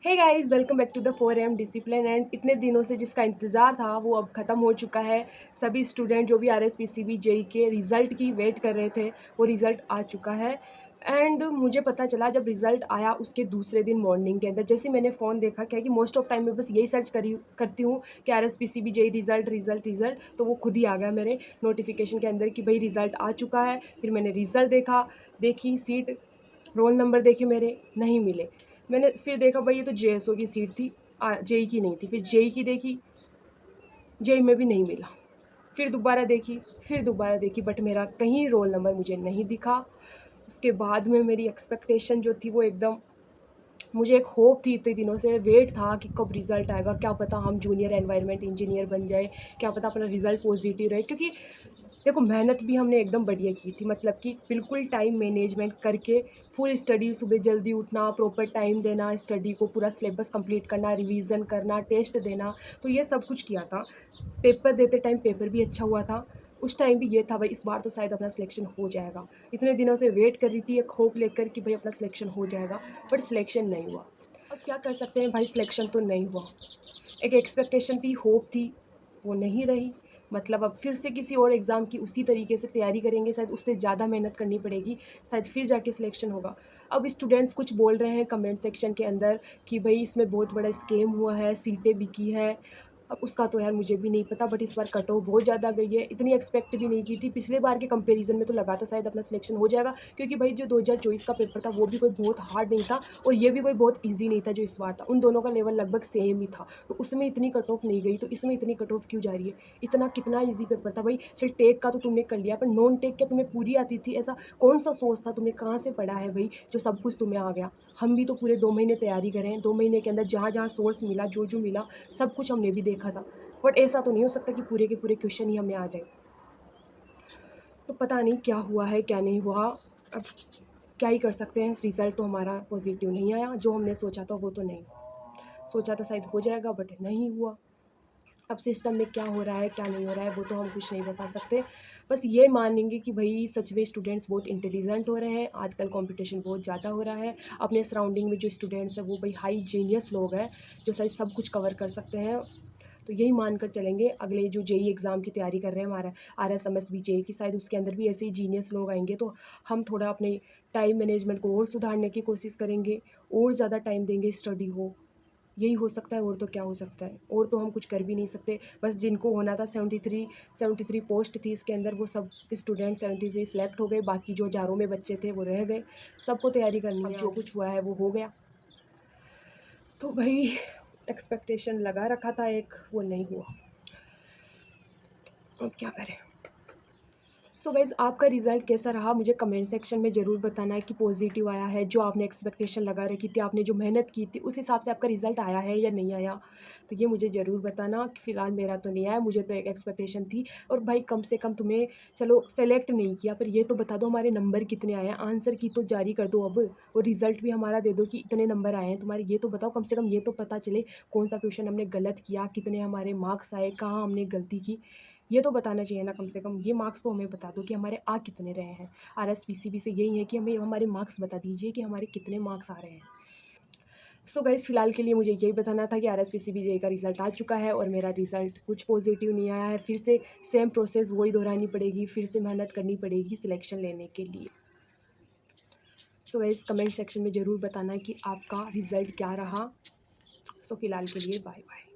Hey guys, welcome back to the 4 AM discipline. And इतने दिनों से जिसका इंतज़ार था वो अब ख़त्म हो चुका है। सभी स्टूडेंट जो भी RSPCB जेई के रिज़ल्ट की वेट कर रहे थे, वो रिज़ल्ट आ चुका है। एंड मुझे पता चला जब रिज़ल्ट आया उसके दूसरे दिन मॉर्निंग के अंदर, जैसे मैंने फ़ोन देखा, क्या है कि मोस्ट ऑफ टाइम मैं बस यही सर्च करती हूँ कि RSPCB JE result result result, तो वो खुद ही आ गया मेरे नोटिफिकेशन के अंदर कि भाई रिज़ल्ट आ चुका है। फिर मैंने रिज़ल्ट देखी सीट, रोल नंबर देखे, मेरे नहीं मिले। मैंने फिर देखा भाई ये तो JSO की सीट थी, जेई की नहीं थी। फिर जेई की देखी, जेई में भी नहीं मिला। फिर दोबारा देखी बट मेरा कहीं रोल नंबर मुझे नहीं दिखा। उसके बाद में मेरी एक्सपेक्टेशन जो थी वो एकदम, मुझे एक होप थी, इतने दिनों से वेट था कि कब रिज़ल्ट आएगा, क्या पता हम जूनियर एनवायरनमेंट इंजीनियर बन जाए, क्या पता अपना रिज़ल्ट पॉजिटिव रहे। क्योंकि देखो मेहनत भी हमने एकदम बढ़िया की थी, मतलब कि बिल्कुल टाइम मैनेजमेंट करके फुल स्टडी, सुबह जल्दी उठना, प्रॉपर टाइम देना, स्टडी को पूरा सिलेबस कंप्लीट करना, रिवीजन करना, टेस्ट देना, तो ये सब कुछ किया था। पेपर देते टाइम पेपर भी अच्छा हुआ था। उस टाइम भी ये था भाई इस बार तो शायद अपना सिलेक्शन हो जाएगा। इतने दिनों से वेट कर रही थी एक होप लेकर कि भाई अपना सिलेक्शन हो जाएगा, बट सिलेक्शन नहीं हुआ। अब क्या कर सकते हैं भाई, सिलेक्शन तो नहीं हुआ। एक एक्सपेक्टेशन थी, होप थी, वो नहीं रही। मतलब अब फिर से किसी और एग्ज़ाम की उसी तरीके से तैयारी करेंगे, शायद उससे ज़्यादा मेहनत करनी पड़ेगी, शायद फिर जाके सिलेक्शन होगा। अब स्टूडेंट्स कुछ बोल रहे हैं कमेंट सेक्शन के अंदर कि भाई इसमें बहुत बड़ा स्कैम हुआ है, सीटें बिकी है। अब उसका तो यार मुझे भी नहीं पता, बट इस बार कट ऑफ बहुत ज़्यादा गई है, इतनी एक्सपेक्ट भी नहीं की थी। पिछले बार के कंपैरिजन में तो लगा था शायद अपना सिलेक्शन हो जाएगा, क्योंकि भाई जो 2024 का पेपर था वो भी कोई बहुत हार्ड नहीं था, और ये भी कोई बहुत ईजी नहीं था जो इस बार था। उन दोनों का लेवल लगभग सेम ही था, तो उसमें इतनी कट ऑफ नहीं गई, तो इसमें इतनी कट ऑफ क्यों जा रही है। इतना कितना ईजी पेपर था भाई। चल टेक का तो तुमने कर लिया, पर नॉन टेक क्या तुम्हें पूरी आती थी? ऐसा कौन सा सोर्स था, तुमने कहाँ से पढ़ा है भाई जो सब कुछ तुम्हें आ गया? हम भी तो पूरे 2 महीने तैयारी करें, 2 महीने के अंदर जहाँ जहाँ सोर्स मिला, जो जो मिला, सब कुछ हमने भी देखा था। बट ऐसा तो नहीं हो सकता कि पूरे के पूरे क्वेश्चन ही हमें आ जाए। तो पता नहीं क्या हुआ है क्या नहीं हुआ। अब क्या ही कर सकते हैं, रिज़ल्ट तो हमारा पॉजिटिव नहीं आया। जो हमने सोचा था वो तो नहीं, सोचा था शायद हो जाएगा बट नहीं हुआ। अब सिस्टम में क्या हो रहा है क्या नहीं हो रहा है वो तो हम कुछ नहीं बता सकते। बस ये मानेंगे कि भाई सच में स्टूडेंट्स बहुत इंटेलिजेंट हो रहे हैं, आजकल कंपटीशन बहुत ज़्यादा हो रहा है। अपने सराउंडिंग में जो स्टूडेंट्स हैं वो भाई हाई जीनियस लोग हैं, जो शायद सब कुछ कवर कर सकते हैं। तो यही मानकर चलेंगे अगले जो जेई एग्ज़ाम की तैयारी कर रहे हैं, हमारा RSMSB जेई की, शायद उसके अंदर भी ऐसे ही जीनियस लोग आएंगे। तो हम थोड़ा अपने टाइम मैनेजमेंट को और सुधारने की कोशिश करेंगे, और ज़्यादा टाइम देंगे स्टडी को। यही हो सकता है, और तो क्या हो सकता है, और तो हम कुछ कर भी नहीं सकते। बस जिनको होना था 73 पोस्ट थी इसके अंदर, वो सब स्टूडेंट 73 सेलेक्ट हो गए, बाकी जो हज़ारों में बच्चे थे वो रह गए। सबको तैयारी करनी है, अब जो कुछ हुआ है वो हो गया। तो भाई एक्सपेक्टेशन लगा रखा था एक, वो नहीं हुआ, अब क्या करें। सो गाइज़, आपका रिज़ल्ट कैसा रहा मुझे कमेंट सेक्शन में ज़रूर बताना है कि पॉजिटिव आया है, जो आपने एक्सपेक्टेशन लगा रखी थी, आपने जो मेहनत की थी उस हिसाब से आपका रिज़ल्ट आया है या नहीं आया। तो ये मुझे ज़रूर बताना। फ़िलहाल मेरा तो नहीं आया, मुझे तो एक एक्सपेक्टेशन थी। और भाई कम से कम तुम्हें, चलो सेलेक्ट नहीं किया, पर ये तो बता दो हमारे नंबर कितने आए हैं। आंसर की तो जारी कर दो अब, और रिज़ल्ट भी हमारा दे दो कि इतने नंबर आए हैं तुम्हारे। ये तो बताओ, कम से कम ये तो पता चले कौन सा क्वेश्चन हमने गलत किया, कितने हमारे मार्क्स आए, कहाँ हमने गलती की। ये तो बताना चाहिए ना, कम से कम ये मार्क्स तो हमें बता दो कि हमारे आ कितने रहे हैं। RSPCB से यही है कि हमें हमारे मार्क्स बता दीजिए कि हमारे कितने मार्क्स आ रहे हैं। सो गाइस, फ़िलहाल के लिए मुझे यही बताना था कि RSPCB जेई का रिज़ल्ट आ चुका है, और मेरा रिज़ल्ट कुछ पॉजिटिव नहीं आया है। फिर से सेम प्रोसेस वही दोहरानी पड़ेगी, फिर से मेहनत करनी पड़ेगी सिलेक्शन लेने के लिए। सो गाइस, कमेंट सेक्शन में ज़रूर बताना कि आपका रिज़ल्ट क्या रहा। सो फ़िलहाल के लिए बाय बाय।